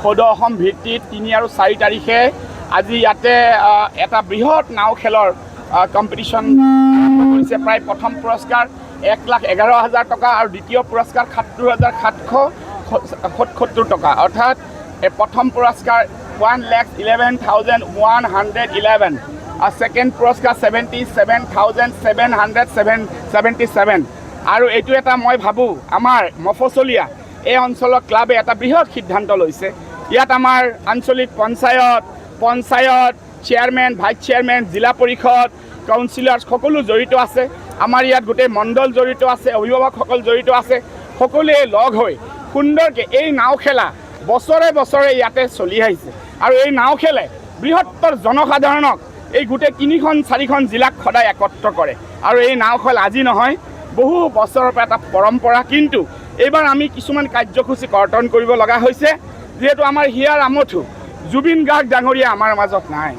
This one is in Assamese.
সদৌ অসম ভিত্তিত ৩ আৰু ৪ তাৰিখে আজি ইয়াতে এটা বৃহৎ নাও খেলৰ কম্পিটিশ্যন কৰিছে। প্ৰায় প্ৰথম পুৰস্কাৰ ১,১১,০০০ টকা আৰু দ্বিতীয় পুৰস্কাৰ ৭৭,৭৭৭ টকা, অৰ্থাৎ প্ৰথম পুৰস্কাৰ 1,11,111, ছেকেণ্ড পুৰস্কাৰ 77,777 আৰু এইটো এটা মই ভাবোঁ আমাৰ মফচলীয়া এই অঞ্চলৰ ক্লাবে এটা বৃহৎ সিদ্ধান্ত লৈছে। ইয়াত আমাৰ আঞ্চলিক পঞ্চায়ত চেয়াৰমেন, ভাইচ চেয়াৰমেন, জিলা পৰিষদ, কাউন্সিলাৰ সকলো জড়িত আছে। আমাৰ ইয়াত গোটেই মণ্ডল জড়িত আছে, অভিভাৱকসকল জড়িত আছে। সকলোৱে লগ হৈ সুন্দৰকৈ এই নাও খেলা বছৰে বছৰে ইয়াতে চলি আহিছে আৰু এই নাও খেলে বৃহত্তৰ জনসাধাৰণক এই গোটেই ৩খন-৪খন জিলাক সদায় একত্ৰ কৰে আৰু এই নাও খেল আজি নহয়, বহু বছৰৰ পৰা এটা পৰম্পৰা। কিন্তু এইবাৰ আমি কিছুমান কাৰ্যসূচী কৰ্তন কৰিব লগা হৈছে, যিহেতু আমাৰ হিয়াৰ আমঠু জুবিন গাৰ্গ ডাঙৰীয়া আমাৰ মাজত নাই।